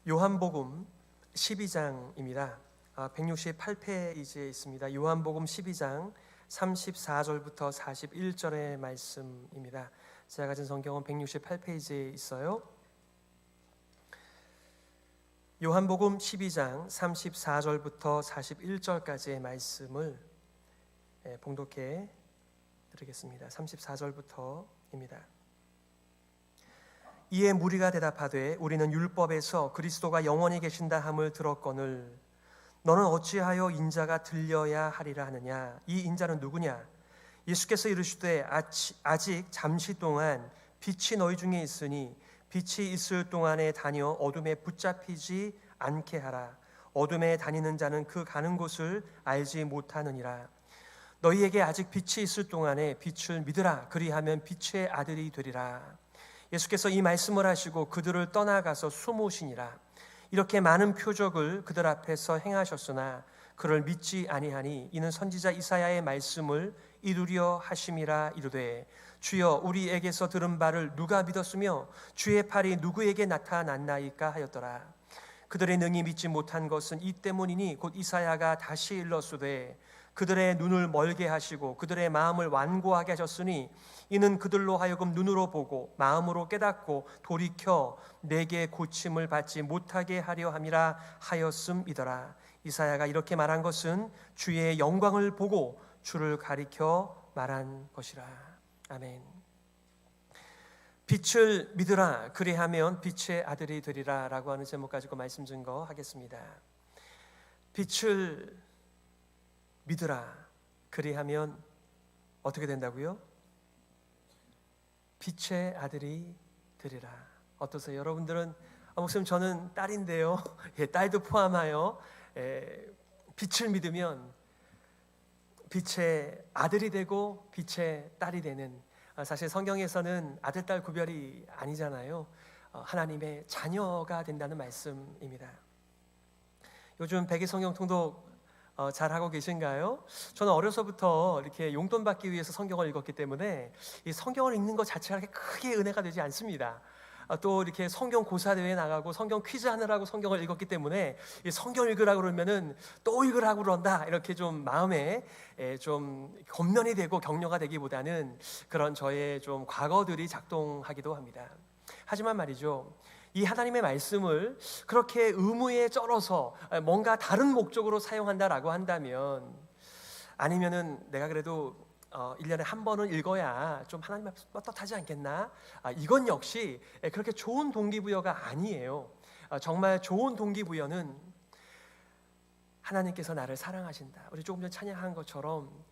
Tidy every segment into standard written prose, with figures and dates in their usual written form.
요한복음 12장입니다. 168페이지에 있습니다. 요한복음 12장 34절부터 41절의 말씀입니다. 제가 가진 성경은 168페이지에 있어요. 요한복음 12장 34절부터 41절까지의 말씀을 봉독해 드리겠습니다. 34절부터입니다. 이에 무리가 대답하되 우리는 율법에서 그리스도가 영원히 계신다 함을 들었거늘 너는 어찌하여 인자가 들려야 하리라 하느냐. 이 인자는 누구냐? 예수께서 이르시되 아직 잠시 동안 빛이 너희 중에 있으니 빛이 있을 동안에 다녀 어둠에 붙잡히지 않게 하라. 어둠에 다니는 자는 그 가는 곳을 알지 못하느니라. 너희에게 아직 빛이 있을 동안에 빛을 믿으라. 그리하면 빛의 아들이 되리라. 예수께서 이 말씀을 하시고 그들을 떠나가서 숨으시니라. 이렇게 많은 표적을 그들 앞에서 행하셨으나 그를 믿지 아니하니 이는 선지자 이사야의 말씀을 이루려 하심이라. 이르되 주여 우리에게서 들은 바를 누가 믿었으며 주의 팔이 누구에게 나타났나이까 하였더라. 그들의 능히 믿지 못한 것은 이 때문이니 곧 이사야가 다시 일렀으되 그들의 눈을 멀게 하시고 그들의 마음을 완고하게 하셨으니 이는 그들로 하여금 눈으로 보고 마음으로 깨닫고 돌이켜 내게 고침을 받지 못하게 하려 함이라 하였음이더라. 이사야가 이렇게 말한 것은 주의 영광을 보고 주를 가리켜 말한 것이라. 아멘. 빛을 믿으라. 그리하면 빛의 아들이 되리라 라고 하는 제목 가지고 말씀 증거하겠습니다. 빛을 믿으라. 그리하면 어떻게 된다고요? 빛의 아들이 되리라. 어떠세요? 여러분들은 목사님 저는 딸인데요. 딸도 포함하여 빛을 믿으면 빛의 아들이 되고 빛의 딸이 되는, 사실 성경에서는 아들, 딸 구별이 아니잖아요. 하나님의 자녀가 된다는 말씀입니다. 요즘 백일 성경 통독 잘 하고 계신가요? 저는 어려서부터 이렇게 용돈 받기 위해서 성경을 읽었기 때문에 이 성경을 읽는 것 자체가 크게 은혜가 되지 않습니다. 또 이렇게 성경 고사 대회에 나가고 성경 퀴즈 하느라고 성경을 읽었기 때문에 이 성경 읽으라고 그러면은 또 읽으라고 그런다 이렇게 좀 마음에 좀 겉면이 되고 격려가 되기보다는 그런 저의 좀 과거들이 작동하기도 합니다. 하지만 말이죠, 이 하나님의 말씀을 그렇게 의무에 쩔어서 뭔가 다른 목적으로 사용한다라고 한다면, 아니면은 내가 그래도 1년에 한 번은 읽어야 좀 하나님 앞에서 떳떳하지 않겠나? 이건 역시 그렇게 좋은 동기부여가 아니에요. 정말 좋은 동기부여는 하나님께서 나를 사랑하신다. 우리 조금 전 찬양한 것처럼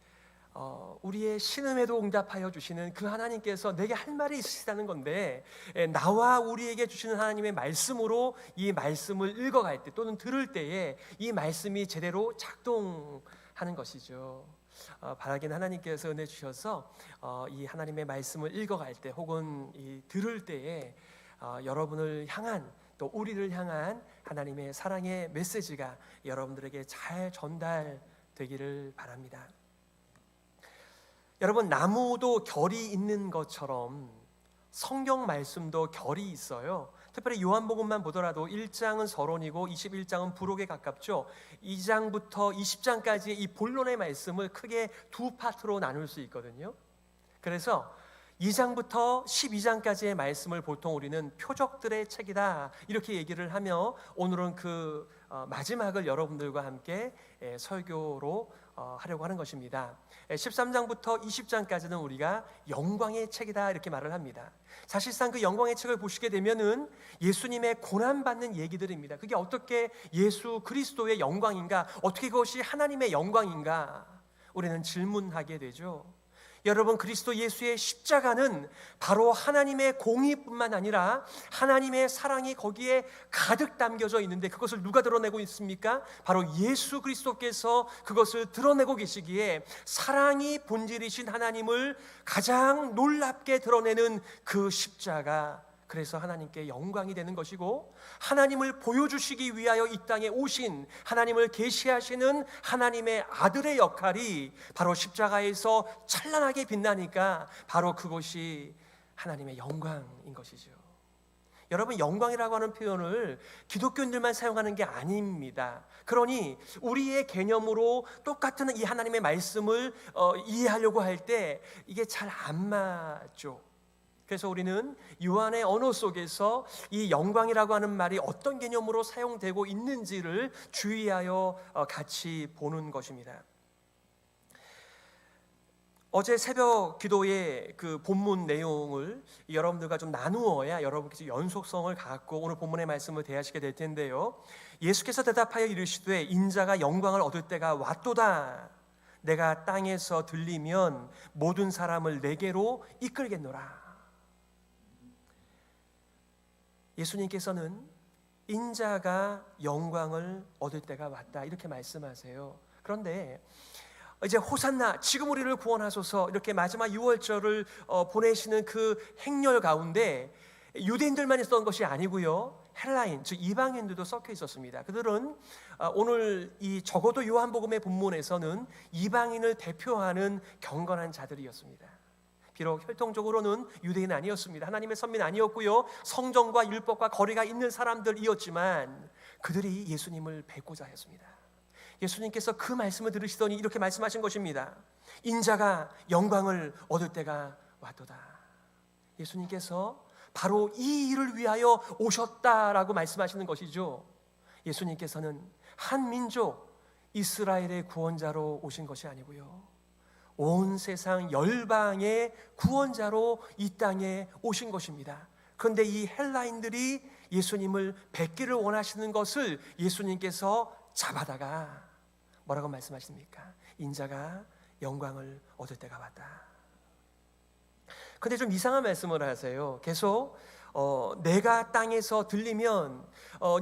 우리의 신음에도 응답하여 주시는 그 하나님께서 내게 할 말이 있으시다는 건데, 나와 우리에게 주시는 하나님의 말씀으로 이 말씀을 읽어갈 때 또는 들을 때에 이 말씀이 제대로 작동하는 것이죠. 바라긴 하나님께서 은혜 주셔서 이 하나님의 말씀을 읽어갈 때 혹은 이 들을 때에 여러분을 향한, 또 우리를 향한 하나님의 사랑의 메시지가 여러분들에게 잘 전달되기를 바랍니다. 여러분, 나무도 결이 있는 것처럼 성경 말씀도 결이 있어요. 특별히 요한복음만 보더라도 1장은 서론이고 21장은 부록에 가깝죠. 2장부터 20장까지의 이 본론의 말씀을 크게 두 파트로 나눌 수 있거든요. 그래서 2장부터 12장까지의 말씀을 보통 우리는 표적들의 책이다 이렇게 얘기를 하며, 오늘은 그 마지막을 여러분들과 함께 설교로 하려고 하는 것입니다. 13장부터 20장까지는 우리가 영광의 책이다 이렇게 말을 합니다. 사실상 그 영광의 책을 보시게 되면은 예수님의 고난받는 얘기들입니다. 그게 어떻게 예수 그리스도의 영광인가, 어떻게 그것이 하나님의 영광인가 우리는 질문하게 되죠. 여러분, 그리스도 예수의 십자가는 바로 하나님의 공의뿐만 아니라 하나님의 사랑이 거기에 가득 담겨져 있는데, 그것을 누가 드러내고 있습니까? 바로 예수 그리스도께서 그것을 드러내고 계시기에 사랑이 본질이신 하나님을 가장 놀랍게 드러내는 그 십자가, 그래서 하나님께 영광이 되는 것이고, 하나님을 보여주시기 위하여 이 땅에 오신 하나님을 계시하시는 하나님의 아들의 역할이 바로 십자가에서 찬란하게 빛나니까 바로 그것이 하나님의 영광인 것이죠. 여러분, 영광이라고 하는 표현을 기독교인들만 사용하는 게 아닙니다. 그러니 우리의 개념으로 똑같은 이 하나님의 말씀을 이해하려고 할 때 이게 잘 안 맞죠. 그래서 우리는 요한의 언어 속에서 이 영광이라고 하는 말이 어떤 개념으로 사용되고 있는지를 주의하여 같이 보는 것입니다. 어제 새벽 기도의 그 본문 내용을 여러분들과 좀 나누어야 여러분께서 연속성을 갖고 오늘 본문의 말씀을 대하시게 될 텐데요. 예수께서 대답하여 이르시되 인자가 영광을 얻을 때가 왔도다. 내가 땅에서 들리면 모든 사람을 내게로 이끌겠노라. 예수님께서는 인자가 영광을 얻을 때가 왔다 이렇게 말씀하세요. 그런데 이제 호산나 지금 우리를 구원하소서 이렇게 마지막 6월절을 보내시는 그 행렬 가운데 유대인들만 있었던 것이 아니고요, 헬라인 즉 이방인들도 섞여 있었습니다. 그들은 오늘 이 적어도 요한복음의 본문에서는 이방인을 대표하는 경건한 자들이었습니다. 비록 혈통적으로는 유대인 아니었습니다. 하나님의 선민 아니었고요, 성정과 율법과 거리가 있는 사람들이었지만 그들이 예수님을 뵙고자 했습니다. 예수님께서 그 말씀을 들으시더니 이렇게 말씀하신 것입니다. 인자가 영광을 얻을 때가 왔도다. 예수님께서 바로 이 일을 위하여 오셨다라고 말씀하시는 것이죠. 예수님께서는 한 민족 이스라엘의 구원자로 오신 것이 아니고요, 온 세상 열방의 구원자로 이 땅에 오신 것입니다. 그런데 이 헬라인들이 예수님을 뵙기를 원하시는 것을 예수님께서 잡아다가 뭐라고 말씀하십니까? 인자가 영광을 얻을 때가 왔다. 근데 좀 이상한 말씀을 하세요. 계속 내가 땅에서 들리면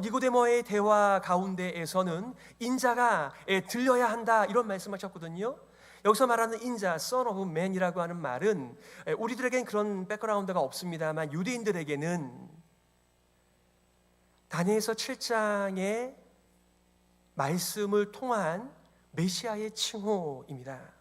니고데모의 대화 가운데에서는 인자가 들려야 한다 이런 말씀하셨거든요. 여기서 말하는 인자, Son of Man이라고 하는 말은 우리들에겐 그런 백그라운드가 없습니다만 유대인들에게는 다니엘서 7장의 말씀을 통한 메시아의 칭호입니다.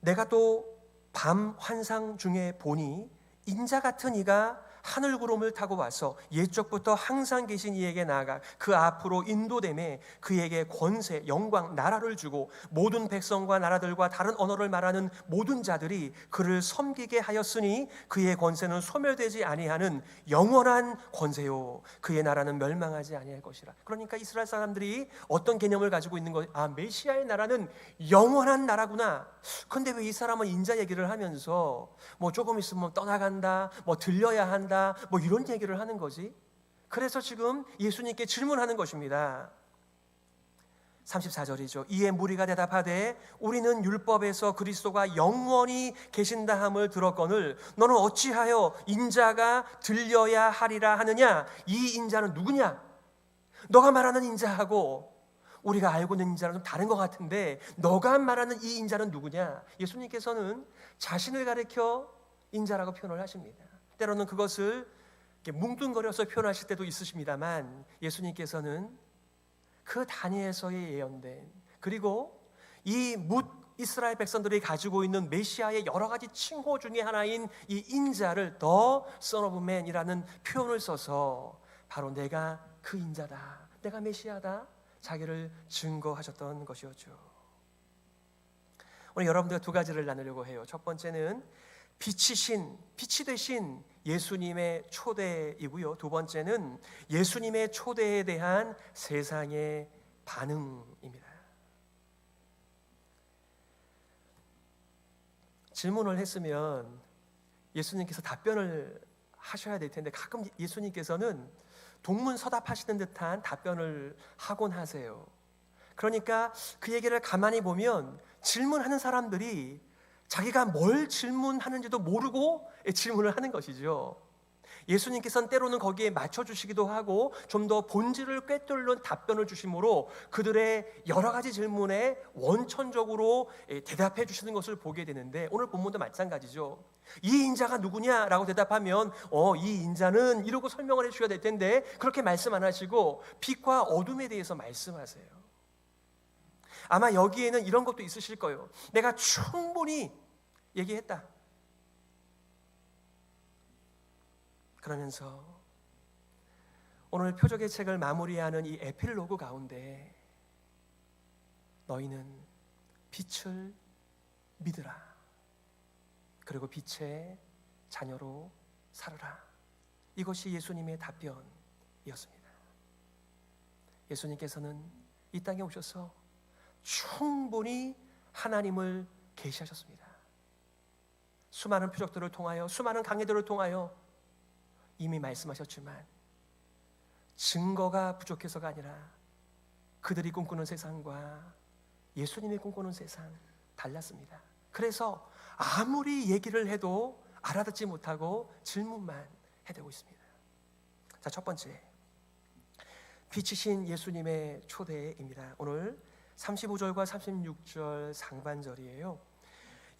내가 또 밤 환상 중에 보니 인자 같은 이가 하늘 구름을 타고 와서 옛적부터 항상 계신 이에게 나아가 그 앞으로 인도됨에 그에게 권세, 영광, 나라를 주고 모든 백성과 나라들과 다른 언어를 말하는 모든 자들이 그를 섬기게 하였으니 그의 권세는 소멸되지 아니하는 영원한 권세요 그의 나라는 멸망하지 아니할 것이라. 그러니까 이스라엘 사람들이 어떤 개념을 가지고 있는 거, 메시아의 나라는 영원한 나라구나. 그런데 왜 이 사람은 인자 얘기를 하면서 뭐 조금 있으면 떠나간다, 뭐 들려야 한다, 뭐 이런 얘기를 하는 거지? 그래서 지금 예수님께 질문하는 것입니다. 34절이죠. 이에 무리가 대답하되 우리는 율법에서 그리스도가 영원히 계신다 함을 들었거늘 너는 어찌하여 인자가 들려야 하리라 하느냐? 이 인자는 누구냐? 너가 말하는 인자하고 우리가 알고 있는 인자는 좀 다른 것 같은데 너가 말하는 이 인자는 누구냐? 예수님께서는 자신을 가리켜 인자라고 표현을 하십니다. 때로는 그것을 이렇게 뭉뚱거려서 표현하실 때도 있으십니다만 예수님께서는 그 다니엘서에 예언된 그리고 이 뭇 이스라엘 백성들이 가지고 있는 메시아의 여러 가지 칭호 중에 하나인 이 인자를 The Son of Man이라는 표현을 써서 바로 내가 그 인자다, 내가 메시아다 자기를 증거하셨던 것이었죠. 오늘 여러분들과 두 가지를 나누려고 해요. 첫 번째는 빛이 되신 예수님의 초대이고요. 두 번째는 예수님의 초대에 대한 세상의 반응입니다. 질문을 했으면 예수님께서 답변을 하셔야 될 텐데 가끔 예수님께서는 동문서답하시는 듯한 답변을 하곤 하세요. 그러니까 그 얘기를 가만히 보면 질문하는 사람들이 자기가 뭘 질문하는지도 모르고 질문을 하는 것이죠. 예수님께서는 때로는 거기에 맞춰주시기도 하고 좀 더 본질을 꿰뚫는 답변을 주심으로 그들의 여러 가지 질문에 원천적으로 대답해 주시는 것을 보게 되는데 오늘 본문도 마찬가지죠. 이 인자가 누구냐라고 대답하면 이 인자는 이러고 설명을 해 주셔야 될 텐데 그렇게 말씀 안 하시고 빛과 어둠에 대해서 말씀하세요. 아마 여기에는 이런 것도 있으실 거예요. 내가 충분히 얘기했다. 그러면서 오늘 표적의 책을 마무리하는 이 에필로그 가운데 너희는 빛을 믿으라. 그리고 빛의 자녀로 살아라. 이것이 예수님의 답변이었습니다. 예수님께서는 이 땅에 오셔서 충분히 하나님을 계시하셨습니다. 수많은 표적들을 통하여, 수많은 강해들을 통하여 이미 말씀하셨지만 증거가 부족해서가 아니라 그들이 꿈꾸는 세상과 예수님이 꿈꾸는 세상 달랐습니다. 그래서 아무리 얘기를 해도 알아듣지 못하고 질문만 해대고 있습니다. 자, 첫 번째, 빛이신 예수님의 초대입니다. 오늘 35절과 36절 상반절이에요.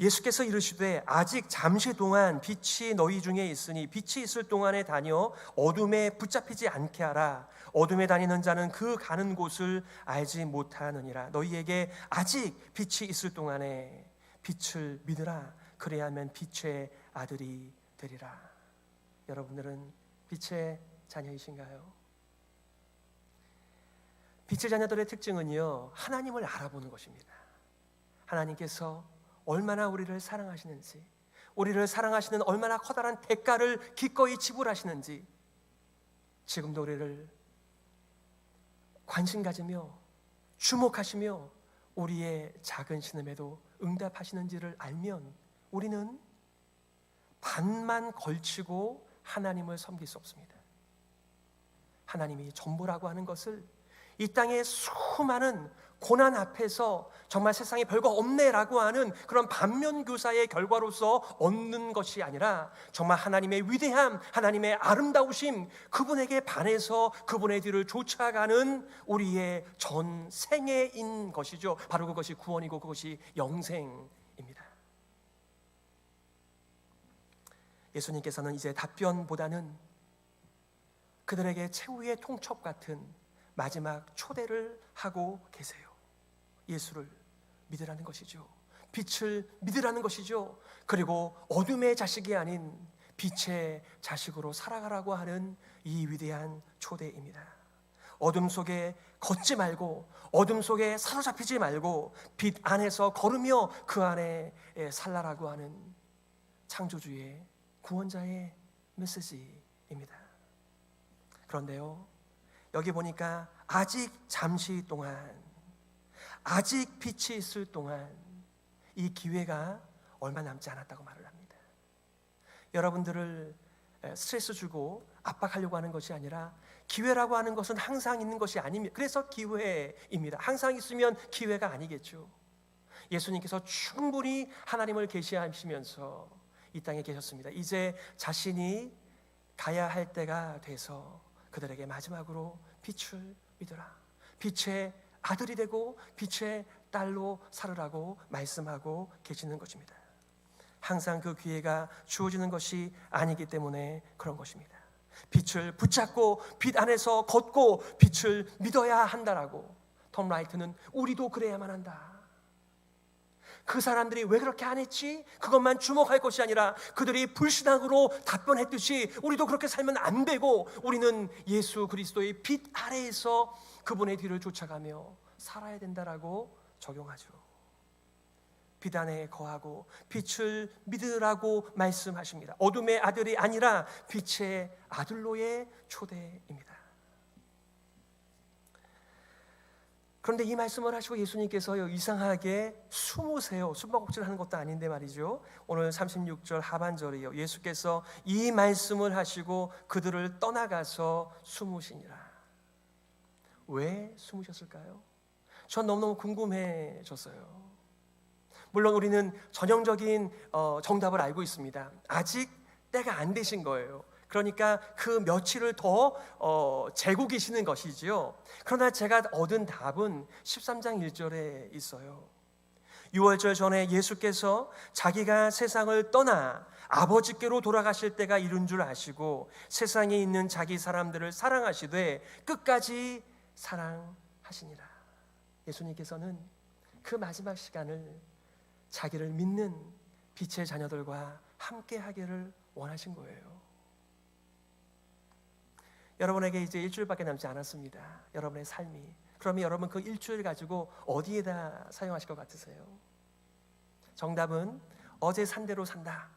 예수께서 이르시되 아직 잠시 동안 빛이 너희 중에 있으니 빛이 있을 동안에 다녀 어둠에 붙잡히지 않게 하라. 어둠에 다니는 자는 그 가는 곳을 알지 못하느니라. 너희에게 아직 빛이 있을 동안에 빛을 믿으라. 그래야만 빛의 아들이 되리라. 여러분들은 빛의 자녀이신가요? 빛의 자녀들의 특징은요, 하나님을 알아보는 것입니다. 하나님께서 얼마나 우리를 사랑하시는지, 우리를 사랑하시는 얼마나 커다란 대가를 기꺼이 지불하시는지, 지금도 우리를 관심 가지며 주목하시며 우리의 작은 신음에도 응답하시는지를 알면 우리는 반만 걸치고 하나님을 섬길 수 없습니다. 하나님이 전부라고 하는 것을 이 땅의 수많은 고난 앞에서 정말 세상에 별거 없네라고 하는 그런 반면교사의 결과로서 얻는 것이 아니라 정말 하나님의 위대함, 하나님의 아름다우심, 그분에게 반해서 그분의 뒤를 쫓아가는 우리의 전생애인 것이죠. 바로 그것이 구원이고 그것이 영생입니다. 예수님께서는 이제 답변보다는 그들에게 최후의 통첩 같은 마지막 초대를 하고 계세요. 예수를 믿으라는 것이죠. 빛을 믿으라는 것이죠. 그리고 어둠의 자식이 아닌 빛의 자식으로 살아가라고 하는 이 위대한 초대입니다. 어둠 속에 걷지 말고, 어둠 속에 사로잡히지 말고 빛 안에서 걸으며 그 안에 살라라고 하는 창조주의 구원자의 메시지입니다. 그런데요, 여기 보니까 아직 잠시 동안, 아직 빛이 있을 동안, 이 기회가 얼마 남지 않았다고 말을 합니다. 여러분들을 스트레스 주고 압박하려고 하는 것이 아니라 기회라고 하는 것은 항상 있는 것이 아닙니다. 그래서 기회입니다. 항상 있으면 기회가 아니겠죠. 예수님께서 충분히 하나님을 계시하시면서 이 땅에 계셨습니다. 이제 자신이 가야 할 때가 돼서 그들에게 마지막으로 빛을 믿어라, 빛의 아들이 되고 빛의 딸로 살으라고 말씀하고 계시는 것입니다. 항상 그 기회가 주어지는 것이 아니기 때문에 그런 것입니다. 빛을 붙잡고 빛 안에서 걷고 빛을 믿어야 한다라고 톰 라이트는 우리도 그래야만 한다. 그 사람들이 왜 그렇게 안 했지? 그것만 주목할 것이 아니라 그들이 불신앙으로 답변했듯이 우리도 그렇게 살면 안 되고 우리는 예수 그리스도의 빛 아래에서 그분의 뒤를 쫓아가며 살아야 된다라고 적용하죠. 빛 안에 거하고 빛을 믿으라고 말씀하십니다. 어둠의 아들이 아니라 빛의 아들로의 초대입니다. 그런데 이 말씀을 하시고 예수님께서요, 이상하게 숨으세요. 숨바꼭질 하는 것도 아닌데 말이죠. 오늘 36절 하반절이요, 예수께서 이 말씀을 하시고 그들을 떠나가서 숨으시니라. 왜 숨으셨을까요? 전 너무너무 궁금해졌어요. 물론 우리는 전형적인 정답을 알고 있습니다. 아직 때가 안 되신 거예요. 그러니까 그 며칠을 더 재고 계시는 것이지요. 그러나 제가 얻은 답은 13장 1절에 있어요. 6월절 전에 예수께서 자기가 세상을 떠나 아버지께로 돌아가실 때가 이른 줄 아시고 세상에 있는 자기 사람들을 사랑하시되 끝까지 사랑하시니라. 예수님께서는 그 마지막 시간을 자기를 믿는 빛의 자녀들과 함께 하기를 원하신 거예요. 여러분에게 이제 일주일밖에 남지 않았습니다. 여러분의 삶이. 그러면 여러분 그 일주일 가지고 어디에다 사용하실 것 같으세요? 정답은 어제 산 대로 산다.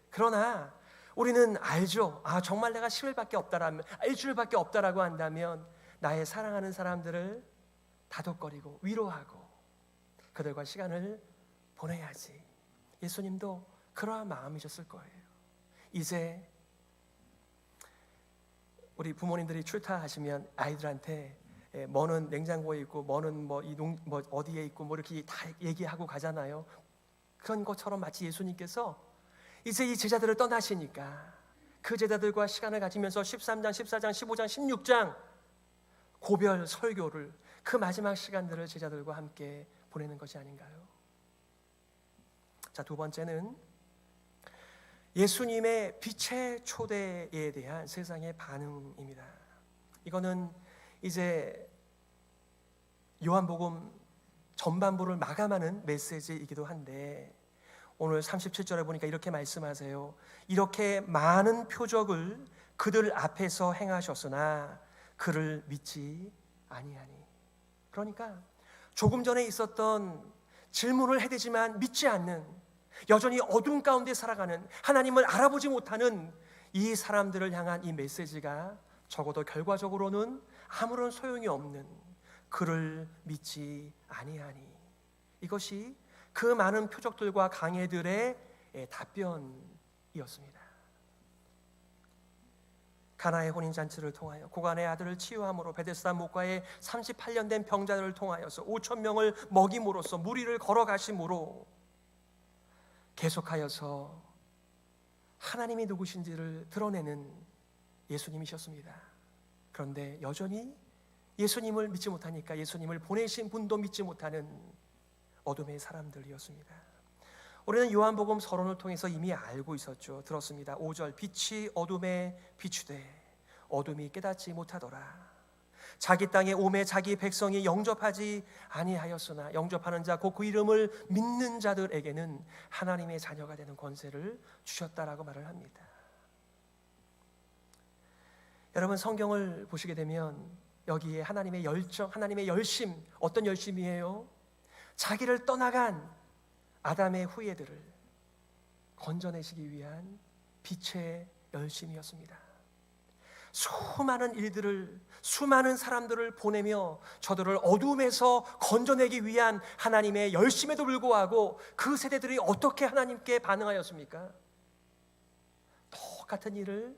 그러나 우리는 알죠. 정말 내가 10일밖에 없다라면, 일주일밖에 없다라고 한다면 나의 사랑하는 사람들을 다독거리고 위로하고 그들과 시간을 보내야지. 예수님도 그러한 마음이셨을 거예요. 이제 우리 부모님들이 출타하시면 아이들한테 뭐는 냉장고에 있고 뭐는 어디에 있고 이렇게 다 얘기하고 가잖아요. 그런 것처럼 마치 예수님께서 이제 이 제자들을 떠나시니까 그 제자들과 시간을 가지면서 13장, 14장, 15장, 16장 고별 설교를, 그 마지막 시간들을 제자들과 함께 보내는 것이 아닌가요? 자, 두 번째는 예수님의 빛의 초대에 대한 세상의 반응입니다. 이거는 이제 요한복음 전반부를 마감하는 메시지이기도 한데, 오늘 37절에 보니까 이렇게 말씀하세요. 이렇게 많은 표적을 그들 앞에서 행하셨으나 그를 믿지 아니하니. 그러니까 조금 전에 있었던 질문을 해대지만 믿지 않는, 여전히 어둠 가운데 살아가는, 하나님을 알아보지 못하는 이 사람들을 향한 이 메시지가 적어도 결과적으로는 아무런 소용이 없는, 그를 믿지 아니하니. 이것이 그 많은 표적들과 강해들의 답변이었습니다. 가나의 혼인잔치를 통하여 고간의 아들을 치유함으로, 베데스다 목가에 38년 된 병자들을 통하여서 5,000명을 먹임으로써, 무리를 걸어가심으로 계속하여서 하나님이 누구신지를 드러내는 예수님이셨습니다. 그런데 여전히 예수님을 믿지 못하니까 예수님을 보내신 분도 믿지 못하는 어둠의 사람들이었습니다. 우리는 요한복음 서론을 통해서 이미 알고 있었죠. 들었습니다. 5절, 빛이 어둠에 비추되 어둠이 깨닫지 못하더라. 자기 땅에 오매 자기 백성이 영접하지 아니하였으나 영접하는 자, 곧 그 이름을 믿는 자들에게는 하나님의 자녀가 되는 권세를 주셨다라고 말을 합니다. 여러분, 성경을 보시게 되면 여기에 하나님의 열정, 하나님의 열심, 어떤 열심이에요? 자기를 떠나간 아담의 후예들을 건져내시기 위한 빛의 열심이었습니다. 수많은 일들을, 수많은 사람들을 보내며 저들을 어둠에서 건져내기 위한 하나님의 열심에도 불구하고 그 세대들이 어떻게 하나님께 반응하였습니까? 똑같은 일을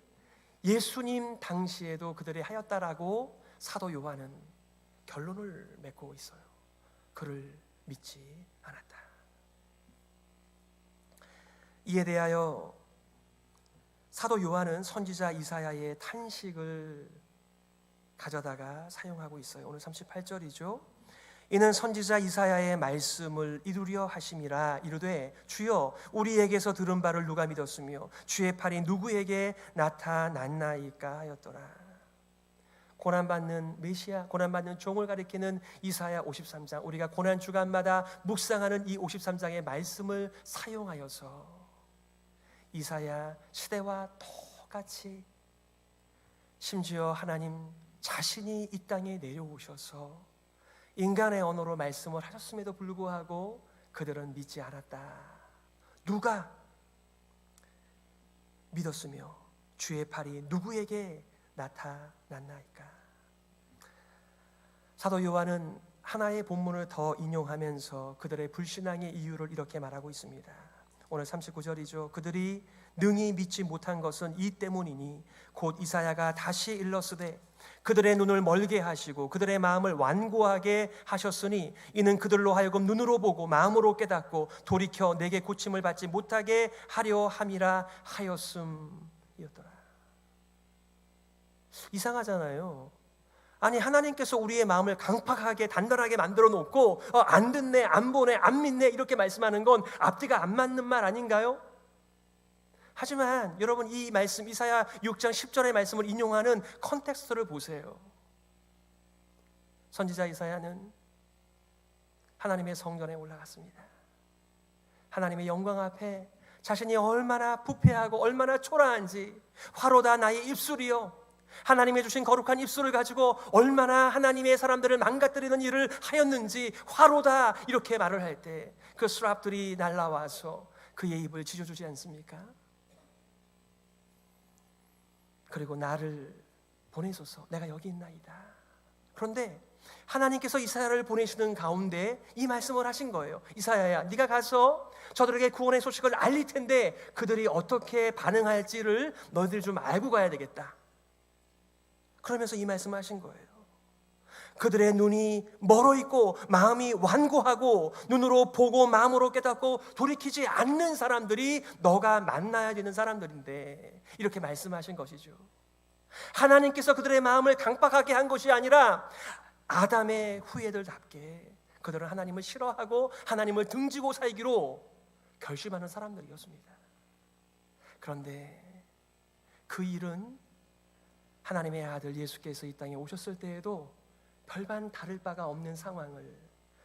예수님 당시에도 그들이 하였다라고 사도 요한은 결론을 맺고 있어요. 그를 믿지 않았다. 이에 대하여 사도 요한은 선지자 이사야의 탄식을 가져다가 사용하고 있어요. 오늘 38절이죠. 이는 선지자 이사야의 말씀을 이루려 하심이라. 이르되 주여 우리에게서 들은 바를 누가 믿었으며 주의 팔이 누구에게 나타났나이까 하였더라. 고난받는 메시아, 고난받는 종을 가리키는 이사야 53장, 우리가 고난 주간마다 묵상하는 이 53장의 말씀을 사용하여서 이사야 시대와 똑같이, 심지어 하나님 자신이 이 땅에 내려오셔서 인간의 언어로 말씀을 하셨음에도 불구하고 그들은 믿지 않았다. 누가 믿었으며 주의 팔이 누구에게 나타났나이까. 사도 요한은 하나의 본문을 더 인용하면서 그들의 불신앙의 이유를 이렇게 말하고 있습니다. 오늘 39절이죠. 그들이 능히 믿지 못한 것은 이 때문이니 곧 이사야가 다시 일렀으되 그들의 눈을 멀게 하시고 그들의 마음을 완고하게 하셨으니 이는 그들로 하여금 눈으로 보고 마음으로 깨닫고 돌이켜 내게 고침을 받지 못하게 하려 함이라 하였음이었더라. 이상하잖아요. 아니, 하나님께서 우리의 마음을 강팍하게 단단하게 만들어 놓고 안 듣네, 안 보네, 안 믿네 이렇게 말씀하는 건 앞뒤가 안 맞는 말 아닌가요? 하지만 여러분, 이 말씀 이사야 6장 10절의 말씀을 인용하는 컨텍스트를 보세요. 선지자 이사야는 하나님의 성전에 올라갔습니다. 하나님의 영광 앞에 자신이 얼마나 부패하고 얼마나 초라한지, 화로다 나의 입술이요, 하나님의 주신 거룩한 입술을 가지고 얼마나 하나님의 사람들을 망가뜨리는 일을 하였는지 화로다, 이렇게 말을 할 때 그 수랍들이 날라와서 그의 입을 지져주지 않습니까? 그리고 나를 보내소서, 내가 여기 있나이다. 그런데 하나님께서 이사야를 보내시는 가운데 이 말씀을 하신 거예요. 이사야야, 네가 가서 저들에게 구원의 소식을 알릴 텐데 그들이 어떻게 반응할지를 너희들 좀 알고 가야 되겠다. 그러면서 이 말씀을 하신 거예요. 그들의 눈이 멀어 있고 마음이 완고하고 눈으로 보고 마음으로 깨닫고 돌이키지 않는 사람들이 너가 만나야 되는 사람들인데, 이렇게 말씀하신 것이죠. 하나님께서 그들의 마음을 강박하게 한 것이 아니라 아담의 후예들답게 그들은 하나님을 싫어하고 하나님을 등지고 살기로 결심하는 사람들이었습니다. 그런데 그 일은 하나님의 아들 예수께서 이 땅에 오셨을 때에도 별반 다를 바가 없는 상황을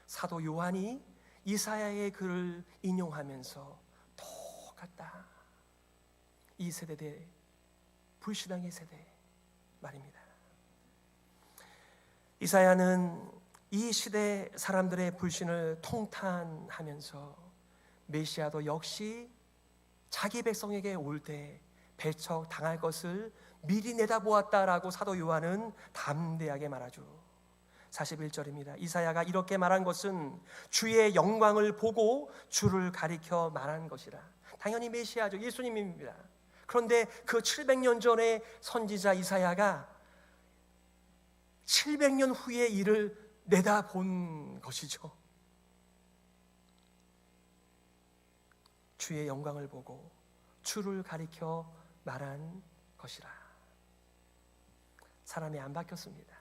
사도 요한이 이사야의 글을 인용하면서 똑같다, 이 세대 대 불신앙의 세대 말입니다. 이사야는 이 시대 사람들의 불신을 통탄하면서 메시아도 역시 자기 백성에게 올 때 배척 당할 것을 미리 내다보았다라고 사도 요한은 담대하게 말하죠. 41절입니다. 이사야가 이렇게 말한 것은 주의 영광을 보고 주를 가리켜 말한 것이라. 당연히 메시아죠, 예수님입니다. 그런데 그 700년 전에 선지자 이사야가 700년 후의 일을 내다본 것이죠. 주의 영광을 보고 주를 가리켜 말한 것이라. 사람이 안 바뀌었습니다.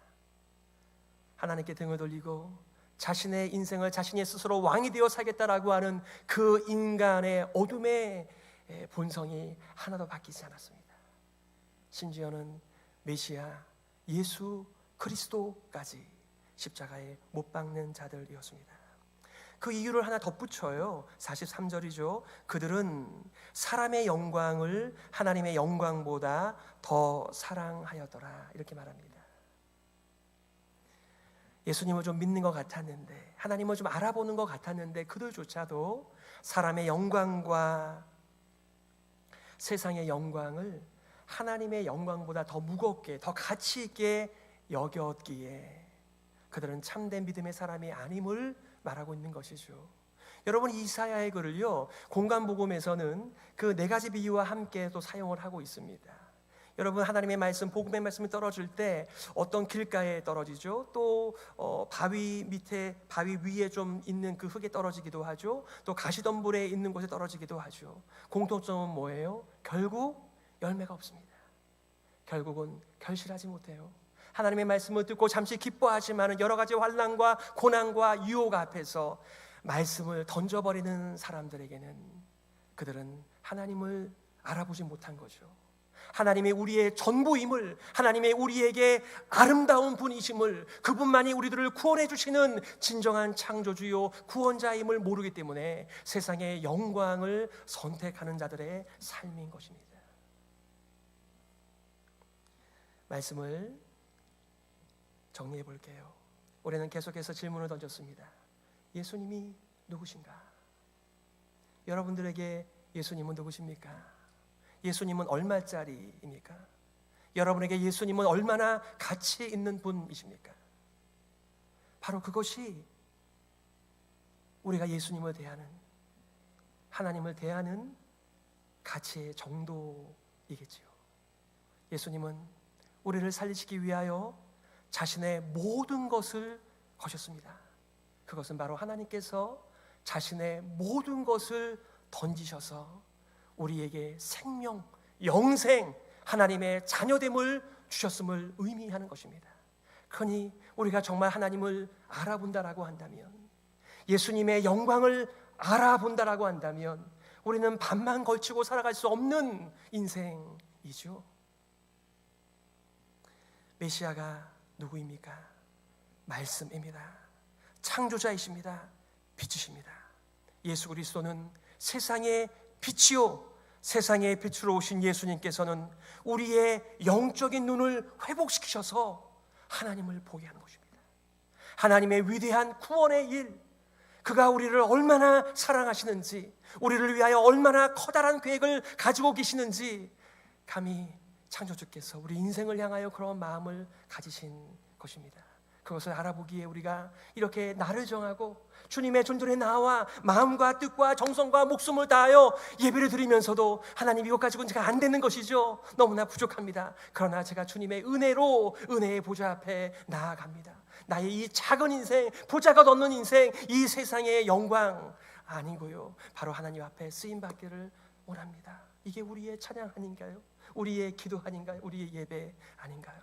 하나님께 등을 돌리고 자신의 인생을 자신이 스스로 왕이 되어 살겠다라고 하는 그 인간의 어둠의 본성이 하나도 바뀌지 않았습니다. 심지어는 메시아 예수 그리스도까지 십자가에 못 박는 자들이었습니다. 그 이유를 하나 덧붙여요. 43절이죠. 그들은 사람의 영광을 하나님의 영광보다 더 사랑하였더라, 이렇게 말합니다. 예수님을 좀 믿는 것 같았는데, 하나님을 좀 알아보는 것 같았는데 그들조차도 사람의 영광과 세상의 영광을 하나님의 영광보다 더 무겁게, 더 가치 있게 여겼기에 그들은 참된 믿음의 사람이 아님을 말하고 있는 것이죠. 여러분, 이사야의 글을요, 공간복음에서는 그 네 가지 비유와 함께 또 사용을 하고 있습니다. 여러분, 하나님의 말씀, 복음의 말씀이 떨어질 때 어떤 길가에 떨어지죠. 또 바위 밑에, 바위 위에 좀 있는 그 흙에 떨어지기도 하죠. 또 가시덤불에 있는 곳에 떨어지기도 하죠. 공통점은 뭐예요? 결국 열매가 없습니다. 결국은 결실하지 못해요. 하나님의 말씀을 듣고 잠시 기뻐하지만 여러 가지 환난과 고난과 유혹 앞에서 말씀을 던져버리는 사람들에게는 그들은 하나님을 알아보지 못한 거죠. 하나님의 우리의 전부임을, 하나님의 우리에게 아름다운 분이심을, 그분만이 우리들을 구원해 주시는 진정한 창조주요 구원자임을 모르기 때문에 세상의 영광을 선택하는 자들의 삶인 것입니다. 말씀을 정리해 볼게요. 올해는 계속해서 질문을 던졌습니다. 예수님이 누구신가? 여러분들에게 예수님은 누구십니까? 예수님은 얼마짜리입니까? 여러분에게 예수님은 얼마나 가치 있는 분이십니까? 바로 그것이 우리가 예수님을 대하는, 하나님을 대하는 가치의 정도이겠지요. 예수님은 우리를 살리시기 위하여 자신의 모든 것을 거셨습니다. 그것은 바로 하나님께서 자신의 모든 것을 던지셔서 우리에게 생명, 영생, 하나님의 자녀됨을 주셨음을 의미하는 것입니다. 그러니 우리가 정말 하나님을 알아본다라고 한다면, 예수님의 영광을 알아본다라고 한다면 우리는 밤만 걸치고 살아갈 수 없는 인생이죠. 메시아가 누구입니까? 말씀입니다. 창조자이십니다. 빛이십니다. 예수 그리스도는 세상의 빛이요, 세상의 빛으로 오신 예수님께서는 우리의 영적인 눈을 회복시키셔서 하나님을 보게 하는 것입니다. 하나님의 위대한 구원의 일, 그가 우리를 얼마나 사랑하시는지, 우리를 위하여 얼마나 커다란 계획을 가지고 계시는지 감히 창조주께서 우리 인생을 향하여 그런 마음을 가지신 것입니다. 그것을 알아보기에 우리가 이렇게 나를 정하고 주님의 존전에 나와 마음과 뜻과 정성과 목숨을 다하여 예배를 드리면서도 하나님, 이것 가지고는 제가 안 되는 것이죠. 너무나 부족합니다. 그러나 제가 주님의 은혜로 은혜의 보좌 앞에 나아갑니다. 나의 이 작은 인생, 보잘것 없는 인생, 이 세상의 영광 아니고요, 바로 하나님 앞에 쓰임받기를 원합니다. 이게 우리의 찬양 아닌가요? 우리의 기도 아닌가요? 우리의 예배 아닌가요?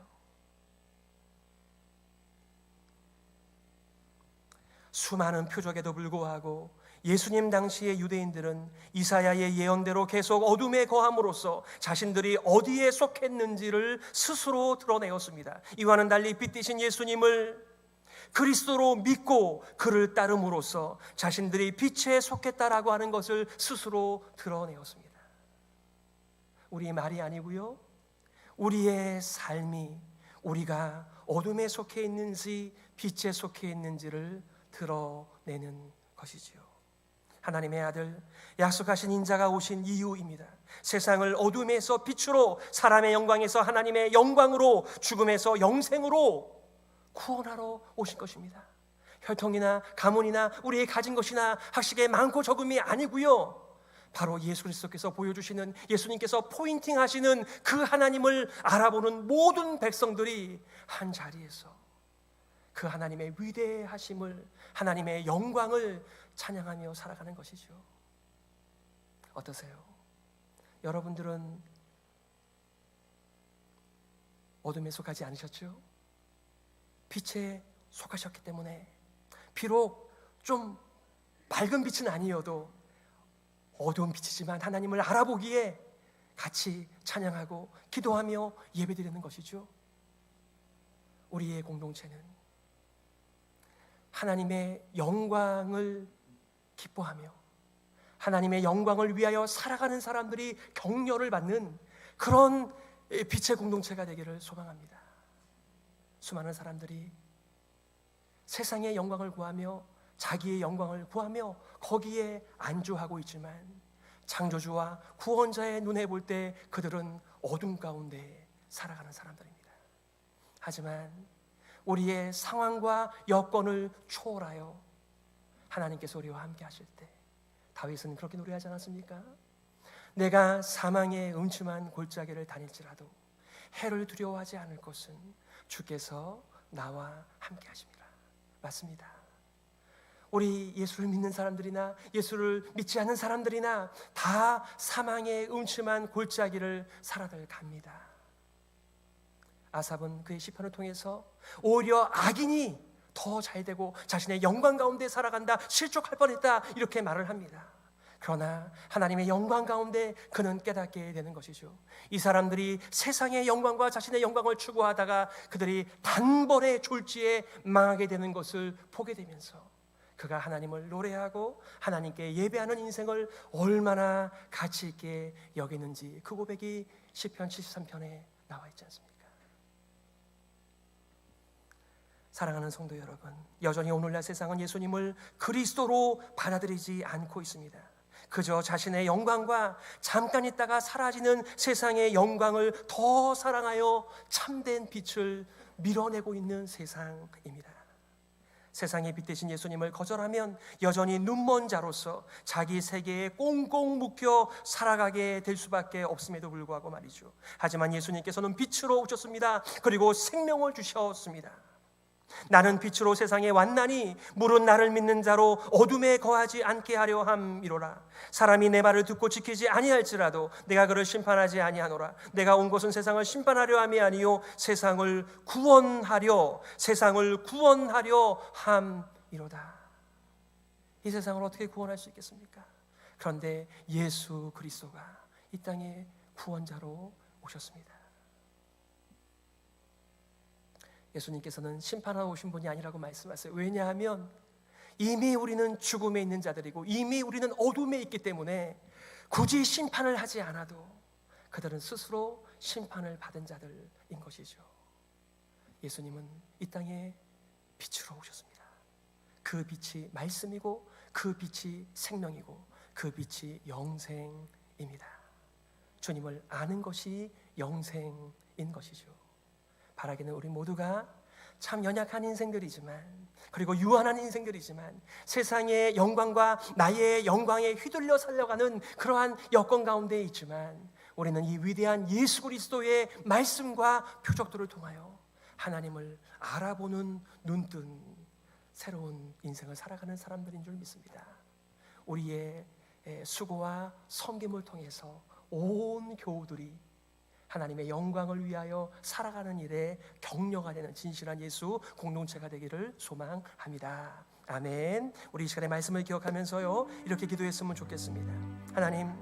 수많은 표적에도 불구하고 예수님 당시의 유대인들은 이사야의 예언대로 계속 어둠에 거함으로써 자신들이 어디에 속했는지를 스스로 드러내었습니다. 이와는 달리 빛 되신 예수님을 그리스도로 믿고 그를 따름으로써 자신들이 빛에 속했다라고 하는 것을 스스로 드러내었습니다. 우리 말이 아니고요, 우리의 삶이 우리가 어둠에 속해 있는지 빛에 속해 있는지를 드러내는 것이지요. 하나님의 아들, 약속하신 인자가 오신 이유입니다. 세상을 어둠에서 빛으로, 사람의 영광에서 하나님의 영광으로, 죽음에서 영생으로 구원하러 오신 것입니다. 혈통이나 가문이나 우리의 가진 것이나 학식의 많고 적음이 아니고요, 바로 예수 그리스도께서 보여주시는, 예수님께서 포인팅 하시는 그 하나님을 알아보는 모든 백성들이 한 자리에서 그 하나님의 위대하심을, 하나님의 영광을 찬양하며 살아가는 것이죠. 어떠세요? 여러분들은 어둠에 속하지 않으셨죠? 빛에 속하셨기 때문에 비록 좀 밝은 빛은 아니어도 어두운 빛이지만 하나님을 알아보기에 같이 찬양하고 기도하며 예배드리는 것이죠. 우리의 공동체는 하나님의 영광을 기뻐하며 하나님의 영광을 위하여 살아가는 사람들이 격려를 받는 그런 빛의 공동체가 되기를 소망합니다. 수많은 사람들이 세상의 영광을 구하며 자기의 영광을 구하며 거기에 안주하고 있지만 창조주와 구원자의 눈에 볼 때 그들은 어둠 가운데 살아가는 사람들입니다. 하지만 우리의 상황과 여건을 초월하여 하나님께서 우리와 함께 하실 때, 다윗은 그렇게 노래하지 않았습니까? 내가 사망의 음침한 골짜기를 다닐지라도 해를 두려워하지 않을 것은 주께서 나와 함께 하십니다. 맞습니다. 우리 예수를 믿는 사람들이나 예수를 믿지 않는 사람들이나 다 사망의 음침한 골짜기를 살아들 갑니다. 아삽은 그의 시편을 통해서 오히려 악인이 더 잘되고 자신의 영광 가운데 살아간다, 실족할 뻔했다, 이렇게 말을 합니다. 그러나 하나님의 영광 가운데 그는 깨닫게 되는 것이죠. 이 사람들이 세상의 영광과 자신의 영광을 추구하다가 그들이 단번에 졸지에 망하게 되는 것을 보게 되면서 그가 하나님을 노래하고 하나님께 예배하는 인생을 얼마나 가치 있게 여기는지 그 고백이 시편 73편에 나와 있지 않습니까? 사랑하는 성도 여러분, 여전히 오늘날 세상은 예수님을 그리스도로 받아들이지 않고 있습니다. 그저 자신의 영광과 잠깐 있다가 사라지는 세상의 영광을 더 사랑하여 참된 빛을 밀어내고 있는 세상입니다. 세상의 빛 대신 예수님을 거절하면 여전히 눈먼 자로서 자기 세계에 꽁꽁 묶여 살아가게 될 수밖에 없음에도 불구하고 말이죠. 하지만 예수님께서는 빛으로 오셨습니다. 그리고 생명을 주셨습니다. 나는 빛으로 세상에 왔나니 무릇 나를 믿는 자로 어둠에 거하지 않게 하려 함이로라. 사람이 내 말을 듣고 지키지 아니할지라도 내가 그를 심판하지 아니하노라. 내가 온 것은 세상을 심판하려 함이 아니요 세상을 구원하려 함이로다. 이 세상을 어떻게 구원할 수 있겠습니까? 그런데 예수 그리스도가 이 땅에 구원자로 오셨습니다. 예수님께서는 심판하러 오신 분이 아니라고 말씀하세요. 왜냐하면 이미 우리는 죽음에 있는 자들이고 이미 우리는 어둠에 있기 때문에 굳이 심판을 하지 않아도 그들은 스스로 심판을 받은 자들인 것이죠. 예수님은 이 땅에 빛으로 오셨습니다. 그 빛이 말씀이고 그 빛이 생명이고 그 빛이 영생입니다. 주님을 아는 것이 영생인 것이죠. 바라기는 우리 모두가 참 연약한 인생들이지만, 그리고 유한한 인생들이지만, 세상의 영광과 나의 영광에 휘둘려 살려가는 그러한 여건 가운데 있지만, 우리는 이 위대한 예수 그리스도의 말씀과 표적들을 통하여 하나님을 알아보는 눈뜬 새로운 인생을 살아가는 사람들인 줄 믿습니다. 우리의 수고와 섬김을 통해서 온 교우들이 하나님의 영광을 위하여 살아가는 일에 격려가 되는 진실한 예수 공동체가 되기를 소망합니다. 아멘. 우리 이 시간에 말씀을 기억하면서요, 이렇게 기도했으면 좋겠습니다. 하나님,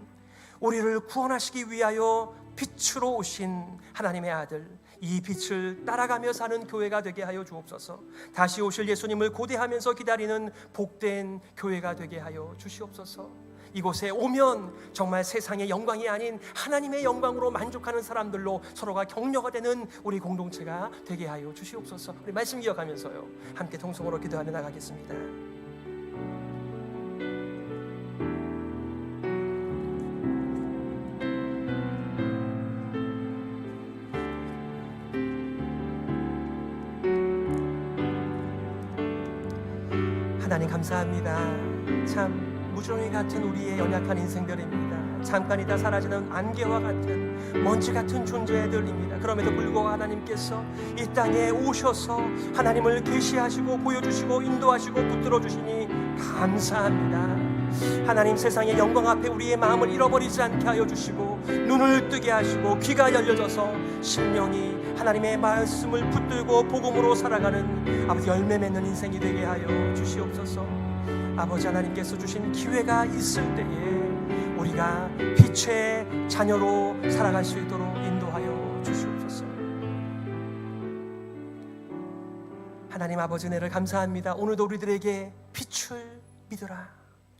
우리를 구원하시기 위하여 빛으로 오신 하나님의 아들, 이 빛을 따라가며 사는 교회가 되게 하여 주옵소서. 다시 오실 예수님을 고대하면서 기다리는 복된 교회가 되게 하여 주시옵소서. 이곳에 오면 정말 세상의 영광이 아닌 하나님의 영광으로 만족하는 사람들로 서로가 격려가 되는 우리 공동체가 되게 하여 주시옵소서. 우리 말씀 기억하면서요, 함께 통성으로 기도하며 나가겠습니다. 하나님 감사합니다. 참 무지렁이 같은 우리의 연약한 인생들입니다. 잠깐이다 사라지는 안개와 같은 먼지 같은 존재들입니다. 그럼에도 불구하고 하나님께서 이 땅에 오셔서 하나님을 계시하시고 보여주시고 인도하시고 붙들어 주시니 감사합니다. 하나님, 세상의 영광 앞에 우리의 마음을 잃어버리지 않게 하여 주시고 눈을 뜨게 하시고 귀가 열려져서 심령이 하나님의 말씀을 붙들고 복음으로 살아가는 아버지 열매 맺는 인생이 되게 하여 주시옵소서. 아버지 하나님께서 주신 기회가 있을 때에 우리가 빛의 자녀로 살아갈 수 있도록 인도하여 주시옵소서. 하나님 아버지 은혜를 감사합니다. 오늘도 우리들에게 빛을 믿으라,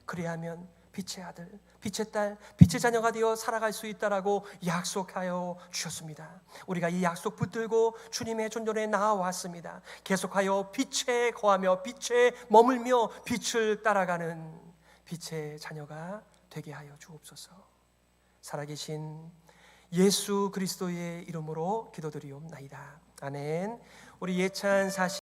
그리하면 빛의 아들, 빛의 딸, 빛의 자녀가 되어 살아갈 수 있다라고 약속하여 주셨습니다. 우리가 이 약속 붙들고 주님의 존전에 나아왔습니다. 계속하여 빛에 거하며 빛에 머물며 빛을 따라가는 빛의 자녀가 되게 하여 주옵소서. 살아계신 예수 그리스도의 이름으로 기도드리옵나이다. 아멘. 우리 예찬 40